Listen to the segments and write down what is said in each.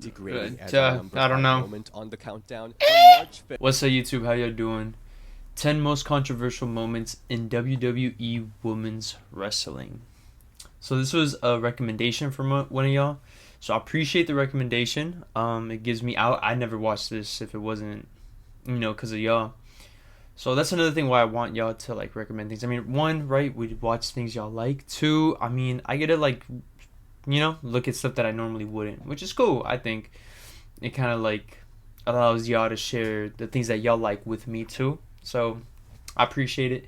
degrading as our number I don't 5 know. moment on the countdown. On March 5th. What's up, YouTube? How y'all doing? 10 most controversial moments in WWE Women's Wrestling. So this was a recommendation from one of y'all. So I appreciate the recommendation. It gives me out. I never watched this if it wasn't, because of y'all. So that's another thing why I want y'all to like recommend things. I mean, one, right, we watch things y'all like. Two, I mean, I get to like, look at stuff that I normally wouldn't, which is cool. I think it kind of like allows y'all to share the things that y'all like with me too. So I appreciate it.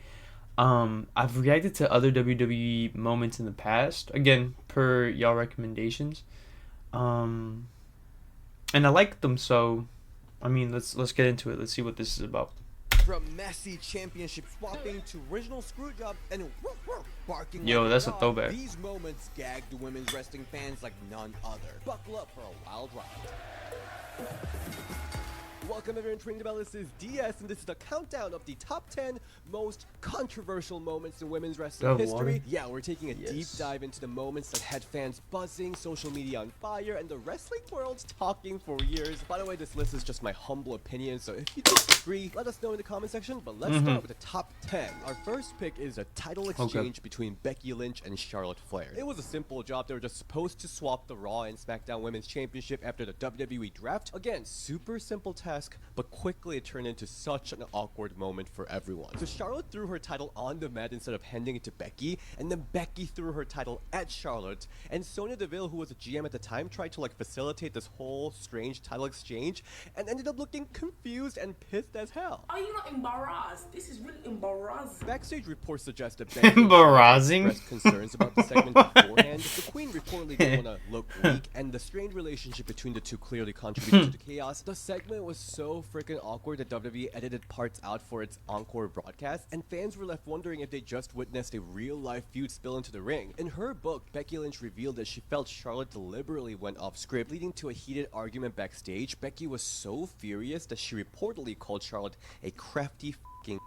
I've reacted to other WWE moments in the past, again per y'all recommendations, and I like them. So I mean, let's get into it. Let's see what this is about. From messy championship swapping to original screwjob and barking. Yo, like that's a dog, throwback. These moments gagged women's wrestling fans like none other. Buckle up for a wild ride. Welcome everyone to Ring the Bell. This is DS, and this is the countdown of the top 10 most controversial moments in women's wrestling history. Yeah, we're taking a deep dive into the moments that had fans buzzing, social media on fire, and the wrestling world talking for years. By the way, this list is just my humble opinion, so if you disagree, let us know in the comment section. But let's start with the top 10. Our first pick is a title exchange between Becky Lynch and Charlotte Flair. It was a simple job. They were just supposed to swap the Raw and SmackDown Women's Championship after the WWE draft. Again, super simple task, but quickly it turned into such an awkward moment for everyone. So Charlotte threw her title on the mat instead of handing it to Becky, and then Becky threw her title at Charlotte, and Sonya Deville, who was a GM at the time, tried to like facilitate this whole strange title exchange and ended up looking confused and pissed as hell. Are you not embarrassed? This is really embarrassing. Backstage reports suggest that Becky embarrassing expressed concerns about the segment beforehand. The Queen reportedly didn't want to look weak, and the strained relationship between the two clearly contributed to the chaos. The segment was so freaking awkward that WWE edited parts out for its encore broadcast, and fans were left wondering if they just witnessed a real-life feud spill into the ring. In her book, Becky Lynch revealed that she felt Charlotte deliberately went off script, leading to a heated argument backstage. Becky was so furious that she reportedly called Charlotte a crafty f***ing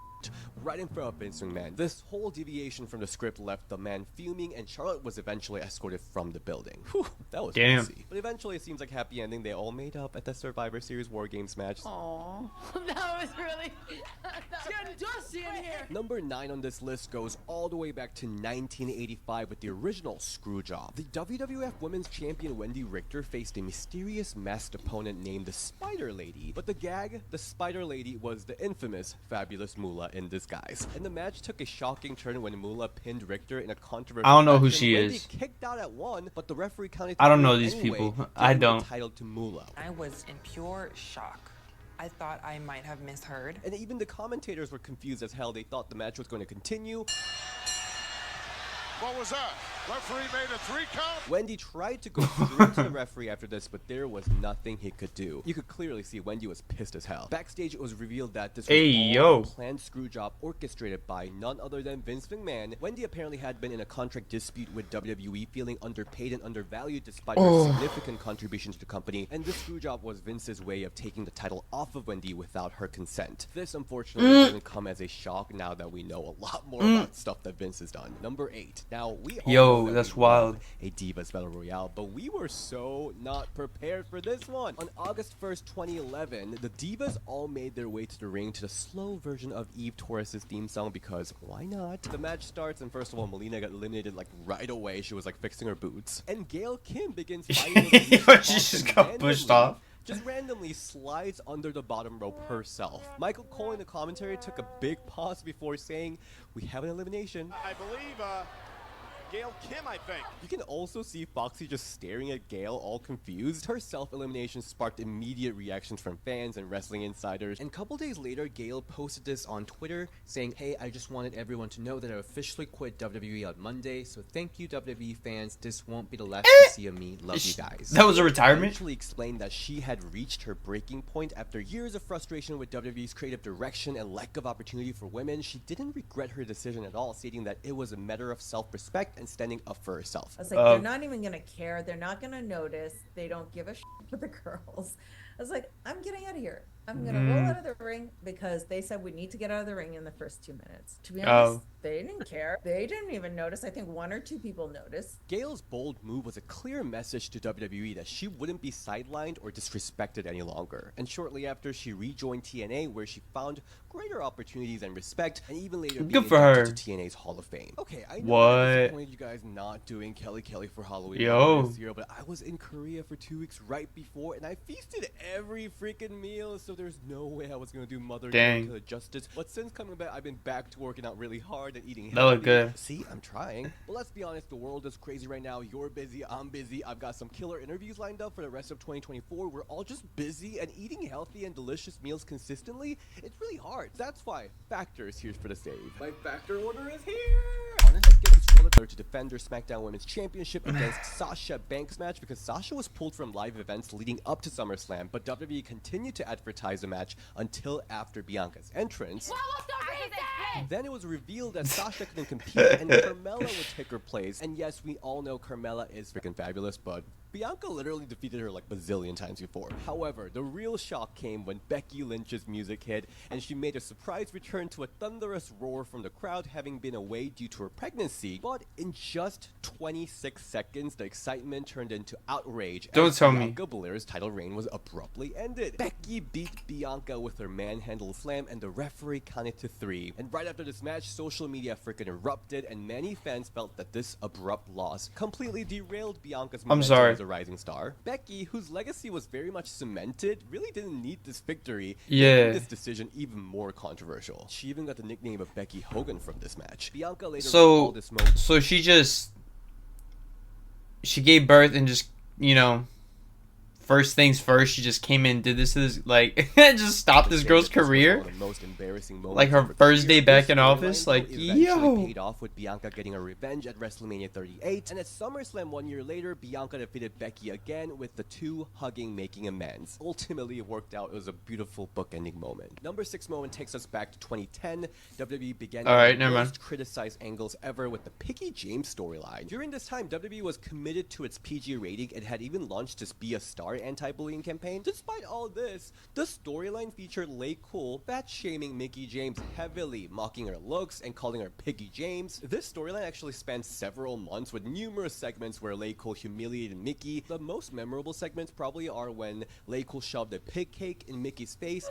right in front of Vince McMahon. This whole deviation from the script left the man fuming, and Charlotte was eventually escorted from the building. Whew, that was messy. But eventually it seems like happy ending. They all made up at the Survivor Series War Games match. Aww. That was really... It's getting dusty in here! Number 9 on this list goes all the way back to 1985 with the original Screwjob. The WWF Women's Champion Wendy Richter faced a mysterious masked opponent named the Spider Lady. But the gag, the Spider Lady, was the infamous Fabulous Moolah in disguise. And the match took a shocking turn when Moolah pinned Richter in a controversial I don't know fashion. who she Wendy is. kicked out at 1, but the referee counted. I don't know these anyway, people. I giving don't. the title to Moolah. I was in pure shock. I thought I might have misheard. And even the commentators were confused as hell. They thought the match was going to continue. What was that? Referee made a 3 count? Wendy tried to go straight to the referee after this, but there was nothing he could do. You could clearly see Wendy was pissed as hell. Backstage, it was revealed that this was all a planned screw job orchestrated by none other than Vince McMahon. Wendy apparently had been in a contract dispute with WWE, feeling underpaid and undervalued despite her significant contribution to the company, and this screw job was Vince's way of taking the title off of Wendy without her consent. This unfortunately doesn't come as a shock now that we know a lot more about stuff that Vince has done. Number 8. Now, we all know that that's we wild. love a Divas Battle Royale, but we were so not prepared for this one. On August 1st, 2011, the Divas all made their way to the ring to the slow version of Eve Torres' theme song because why not? The match starts, and first of all, Melina got eliminated like right away. She was like fixing her boots. And Gail Kim begins fighting with She just got pushed off. Just randomly slides under the bottom rope herself. Michael Cole in the commentary took a big pause before saying, "We have an elimination." I believe, Gail Kim, I think. You can also see Foxy just staring at Gail, all confused. Her self-elimination sparked immediate reactions from fans and wrestling insiders. And a couple days later, Gail posted this on Twitter saying, "Hey, I just wanted everyone to know that I officially quit WWE on Monday, so thank you WWE fans. This won't be the last you see of me. Love you guys." That was a retirement? She explained that she had reached her breaking point after years of frustration with WWE's creative direction and lack of opportunity for women. She didn't regret her decision at all, stating that it was a matter of self-respect and standing up for herself. I was like, they're not even gonna care. They're not gonna notice. They don't give a shit for the girls. I was like, I'm getting out of here. I'm gonna roll out of the ring because they said we need to get out of the ring in the first 2 minutes. To be honest, they didn't care. They didn't even notice. I think 1 or 2 people noticed. Gail's bold move was a clear message to WWE that she wouldn't be sidelined or disrespected any longer. And shortly after, she rejoined TNA, where she found greater opportunities and respect, and even later Good being for her. inducted to TNA's Hall of Fame. Okay, I know What? I disappointed you guys not doing Kelly for Halloween this year, but I was in Korea for 2 weeks right before, and I feasted every freaking meal, so there's no way I was gonna do Mother Kelly justice. But since coming back, I've been back to working out really hard and eating healthy. That looked good. See, I'm trying. But let's be honest, the world is crazy right now. You're busy, I'm busy. I've got some killer interviews lined up for the rest of 2024. We're all just busy, and eating healthy and delicious meals consistently, it's really hard. That's why Factor is here for the save. My Factor order is here! Let's get Charlotte to defend her SmackDown Women's Championship against Sasha Banks match, because Sasha was pulled from live events leading up to SummerSlam, but WWE continued to advertise the match until after Bianca's entrance. Then it was revealed that Sasha couldn't compete and Carmella would take her place. And yes, we all know Carmella is freaking fabulous, but Bianca literally defeated her like bazillion times before. However, the real shock came when Becky Lynch's music hit, and she made a surprise return to a thunderous roar from the crowd, having been away due to her pregnancy. But in just 26 seconds, the excitement turned into outrage. Don't tell me. Bianca Belair's title reign was abruptly ended. Becky beat Bianca with her manhandle slam, and the referee counted to 3. And right after this match, social media freaking erupted, and many fans felt that this abrupt loss completely derailed Bianca's momentum as a rising star. Becky, whose legacy was very much cemented, really didn't need this victory, making this decision even more controversial. She even got the nickname of Becky Hogan from this match. Bianca later recalled this moment. So she gave birth and just, you know, first things first, she just came in, did this, like, just stopped this girl's career. Like her first day back in office, like, yo. Paid off with Bianca getting her revenge at WrestleMania 38, and at SummerSlam 1 year later, Bianca defeated Becky again, with the two hugging, making amends. Ultimately, it worked out. It was a beautiful bookending moment. Number 6 moment takes us back to 2010. WWE began the most criticized angles ever with the Picky James storyline. During this time, WWE was committed to its PG rating and had even launched this Be a Star anti-bullying campaign. Despite all this, the storyline featured Lay Cool fat-shaming Mickie James heavily, mocking her looks and calling her Piggy James. This storyline actually spanned several months with numerous segments where Lay Cool humiliated Mickie. The most memorable segments probably are when Lay Cool shoved a pig cake in Mickie's face.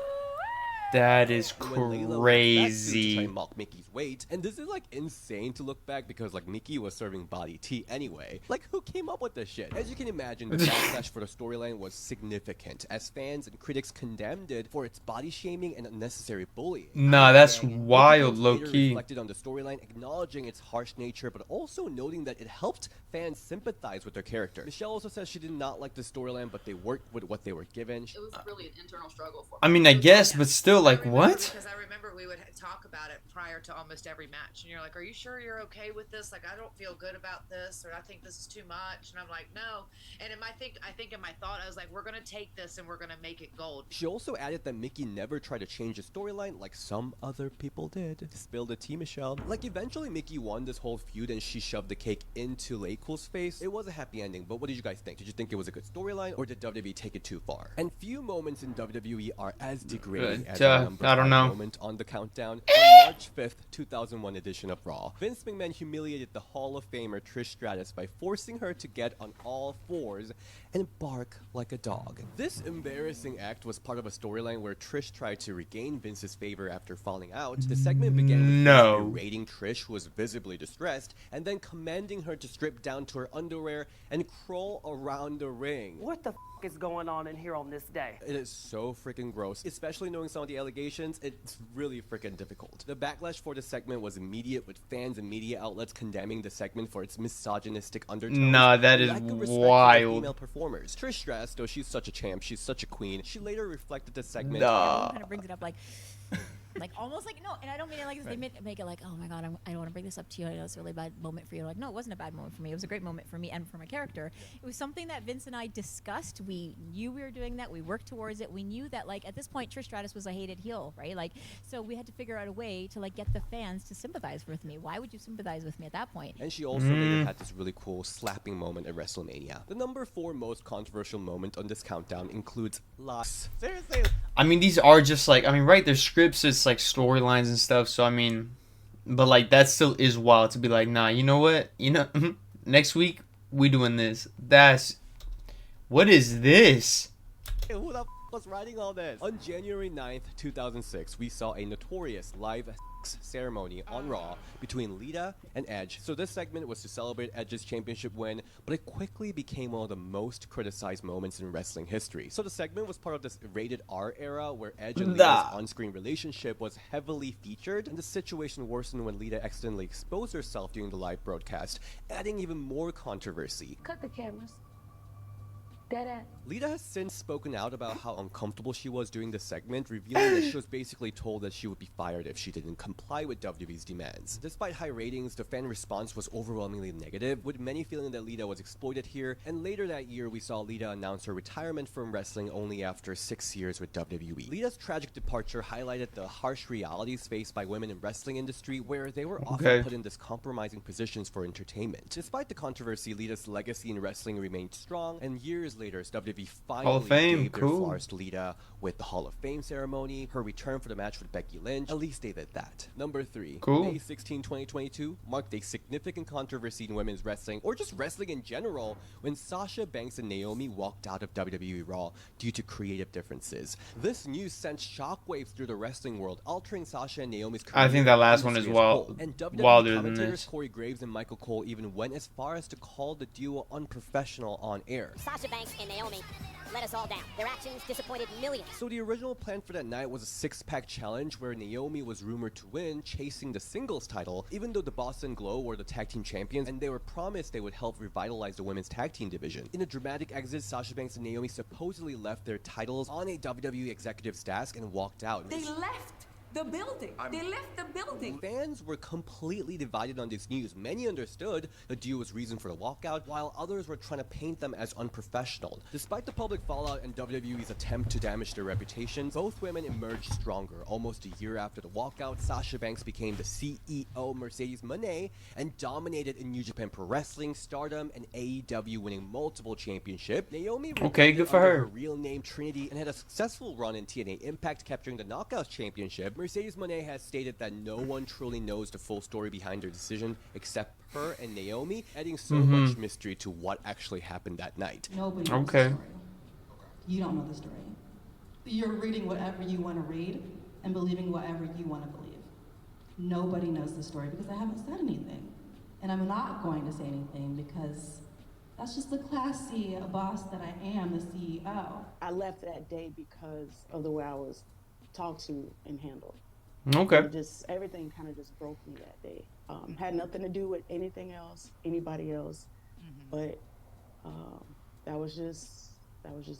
That is crazy. To try and mock Mickey's weight, and this is like insane to look back because like Mickie was serving body tea anyway. Like, who came up with this shit? As you can imagine, the backlash for the storyline was significant, as fans and critics condemned it for its body shaming and unnecessary bullying. Nah, that's wild, low key. Reflected on the storyline, acknowledging its harsh nature, but also noting that it helped fans sympathize with their character. Michelle also says she did not like the storyline, but they worked with what they were given. It was really an internal struggle for me. I mean, I guess, but still, like, what? Because I remember we would talk about it prior to almost every match, and you're like, "Are you sure you're okay with this? Like, I don't feel good about this, or I think this is too much." And I'm like, "No." And I think in my thought, I was like, "We're gonna take this and we're gonna make it gold." She also added that Mickie never tried to change the storyline like some other people did. Spill the tea, Michelle. Like, eventually Mickie won this whole feud and she shoved the cake into Lay Cool's face. It was a happy ending, but what did you guys think? Did you think it was a good storyline, or did WWE take it too far? And few moments in WWE are as degrading as the number 5 moment on the countdown. On March 5th, 2001 edition of Raw, Vince McMahon humiliated the Hall of Famer Trish Stratus by forcing her to get on all 4s and bark like a dog. This embarrassing act was part of a storyline where Trish tried to regain Vince's favor after falling out. The segment began with Vince berating Trish, who was visibly distressed, and then commanding her to strip down to her underwear and crawl around the ring. What the is going on in here on this day? It is so freaking gross, especially knowing some of the allegations. It's really freaking difficult. The backlash for this segment was immediate, with fans and media outlets condemning the segment for its misogynistic undertones. Nah, that is wild. Female performers. Trish Stratus, though she's such a champ, she's such a queen, she later reflected the segment. Kind of brings it up like almost like, no, and I don't mean it like this. They make it like, oh my god, I don't want to bring this up to you. I know it's a really bad moment for you. Like, no, it wasn't a bad moment for me. It was a great moment for me and for my character. It was something that Vince and I discussed. We knew we were doing that. We worked towards it. We knew that, like, at this point, Trish Stratus was a hated heel, right? Like, so we had to figure out a way to, like, get the fans to sympathize with me. Why would you sympathize with me at that point? And she also later had this really cool slapping moment at WrestleMania. The number 4 most controversial moment on this countdown includes loss. Seriously, I mean, these are just like, I mean, right, there's scripts, it's like storylines and stuff, so I mean, but like that still is wild to be like, nah, you know what? Next week we doing this. What is this? Who the was writing all this? On January 9th, 2006, we saw a notorious live ceremony on Raw between Lita and Edge. So this segment was to celebrate Edge's championship win, but it quickly became one of the most criticized moments in wrestling history. So the segment was part of this rated R era where Edge and Lita's on-screen relationship was heavily featured, and the situation worsened when Lita accidentally exposed herself during the live broadcast, adding even more controversy. Cut the cameras. Lita has since spoken out about how uncomfortable she was during the segment, revealing that she was basically told that she would be fired if she didn't comply with WWE's demands. Despite high ratings, the fan response was overwhelmingly negative, with many feeling that Lita was exploited here, and later that year we saw Lita announce her retirement from wrestling only after 6 years with WWE. Lita's tragic departure highlighted the harsh realities faced by women in wrestling industry, where they were often put in these compromising positions for entertainment. Despite the controversy, Lita's legacy in wrestling remained strong, and years later, WWE finally gave their flowers to Lita with the Hall of Fame ceremony, her return for the match with Becky Lynch. At least they did that. Number 3. May 16, 2022 marked a significant controversy in women's wrestling, or just wrestling in general, when Sasha Banks and Naomi walked out of WWE Raw due to creative differences. This news sent shockwaves through the wrestling world, altering Sasha and Naomi's career. I think that last one is wilder than this. Corey Graves and Michael Cole even went as far as to call the duo unprofessional on air. Sasha Banks and Naomi let us all down. Their actions disappointed millions. So the original plan for that night was a six-pack challenge where Naomi was rumored to win, chasing the singles title, even though the Boston Glow were the tag team champions, and they were promised they would help revitalize the women's tag team division. In a dramatic exit, Sasha Banks and Naomi supposedly left their titles on a WWE executive's desk and walked out. They left the building. They left the building. Fans were completely divided on this news. Many understood the duo's reason for the walkout, while others were trying to paint them as unprofessional. Despite the public fallout and WWE's attempt to damage their reputation, both women emerged stronger. Almost a year after the walkout, Sasha Banks became the CEO Mercedes Moné and dominated in New Japan Pro Wrestling, Stardom, and AEW, winning multiple championships. Naomi good for her. Real name Trinity and had a successful run in TNA Impact, capturing the Knockouts Championship. Mercedes Moné has stated that no one truly knows the full story behind her decision except her and Naomi, adding so much mystery to what actually happened that night. Nobody knows the story. You don't know the story. You're reading whatever you want to read and believing whatever you want to believe. Nobody knows the story because I haven't said anything. And I'm not going to say anything because that's just the classy boss that I am, the CEO. I left that day because of the way I was talked to and handled. Everything kind of just broke me that day. Had nothing to do with anything else, anybody else, but that was just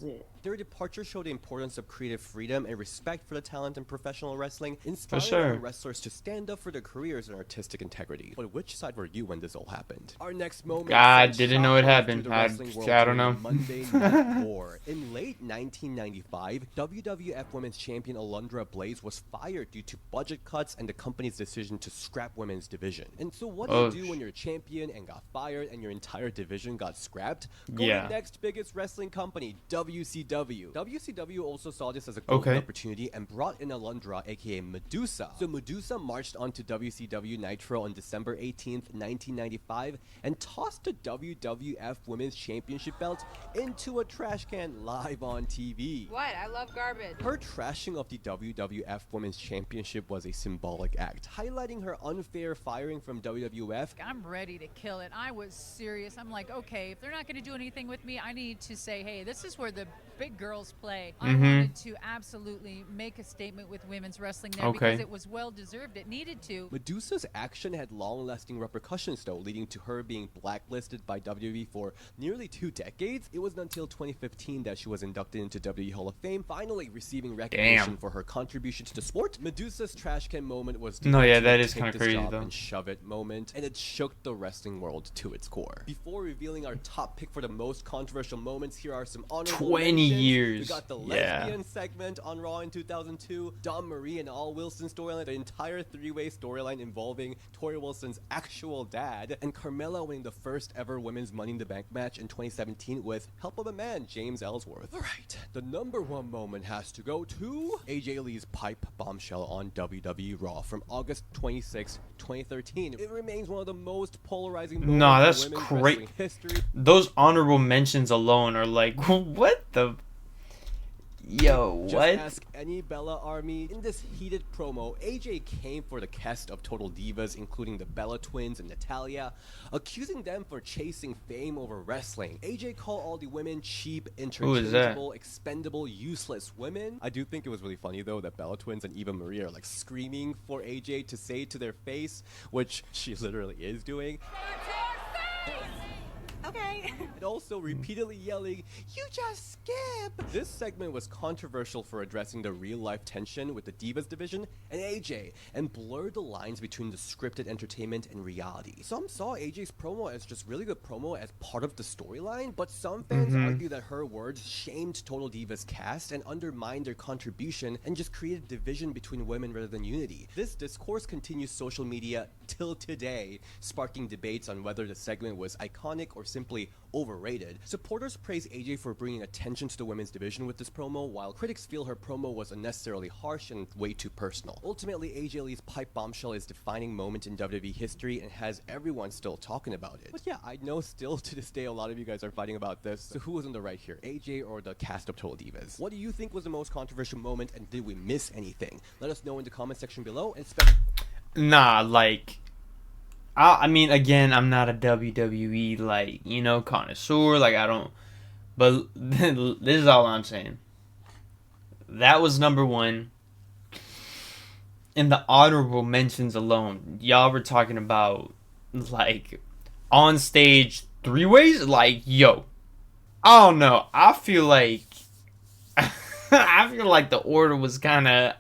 it. Their departure showed the importance of creative freedom and respect for the talent in professional wrestling, inspiring wrestlers to stand up for their careers and artistic integrity. But which side were you when this all happened? Our next moment. I didn't know it happened. I don't know. Monday Night War. In late 1995, WWF Women's Champion Alundra Blaze was fired due to budget cuts and the company's decision to scrap women's division. And so what do you do when you're a champion and got fired and your entire division got scrapped? Go to the next biggest wrestling company, WCW. WCW also saw this as a golden opportunity and brought in Alundra, aka Medusa. So Medusa marched onto WCW Nitro on December 18th, 1995 and tossed the WWF Women's Championship belt into a trash can live on TV. What? I love garbage. Her trashing of the WWF Women's Championship was a symbolic act, highlighting her unfair firing from WWF. I'm ready to kill it. I was serious. I'm like, okay, if they're not going to do anything with me, I need to say, hey, this is where the big girls play. I wanted to absolutely make a statement with women's wrestling there because it was well deserved. It needed to. Medusa's action had long-lasting repercussions, though, leading to her being blacklisted by WWE for nearly 2 decades. It wasn't until 2015 that she was inducted into WWE Hall of Fame, finally receiving recognition for her contribution to the sport. Medusa's trash can moment was that is kind of crazy though. And shove it moment, and it shook the wrestling world to its core. Before revealing our top pick for the most controversial moments, here are some honorable 20 mentions. years. We got the lesbian segment on Raw in 2002, Dawn Marie and Al Wilson storyline, the entire 3-way storyline involving Tori Wilson's actual dad, and Carmella winning the first ever women's Money in the Bank match in 2017 with help of a man, James Ellsworth. Alright, right, the number one moment has to go to AJ Lee's pipe bombshell on WWE Raw from August 26, 2013. It remains one of the most polarizing moments Nah, that's in women's great. wrestling history. Those honorable mentions alone are like, what the... Yo, what? Just ask any Bella Army. In this heated promo, AJ came for the cast of Total Divas, including the Bella Twins and Natalia, accusing them for chasing fame over wrestling. AJ called all the women cheap, interchangeable, expendable, useless women. I do think it was really funny though that Bella Twins and Eva Marie are like screaming for AJ to say to their face, which she literally is doing. Okay. And also repeatedly yelling, "You just skip!" This segment was controversial for addressing the real-life tension with the Divas division and AJ, and blurred the lines between the scripted entertainment and reality. Some saw AJ's promo as just really good promo as part of the storyline, but some fans argue that her words shamed Total Divas cast and undermined their contribution and just created division between women rather than unity. This discourse continues social media till today, sparking debates on whether the segment was iconic or simply overrated. Supporters praise AJ for bringing attention to the women's division with this promo, while critics feel her promo was unnecessarily harsh and way too personal. Ultimately, AJ Lee's pipe bombshell is a defining moment in WWE history and has everyone still talking about it. But yeah, I know still to this day a lot of you guys are fighting about this, so who was on the right here, AJ or the cast of Total Divas? What do you think was the most controversial moment, and did we miss anything? Let us know in the comment section below, and Nah, like, I mean, again, I'm not a WWE, like, you know, connoisseur, like, I don't, but this is all I'm saying. That was number one. In the honorable mentions alone, y'all were talking about, like, on stage three-ways? Like, yo, I don't know, I feel like, I feel like the order was kind of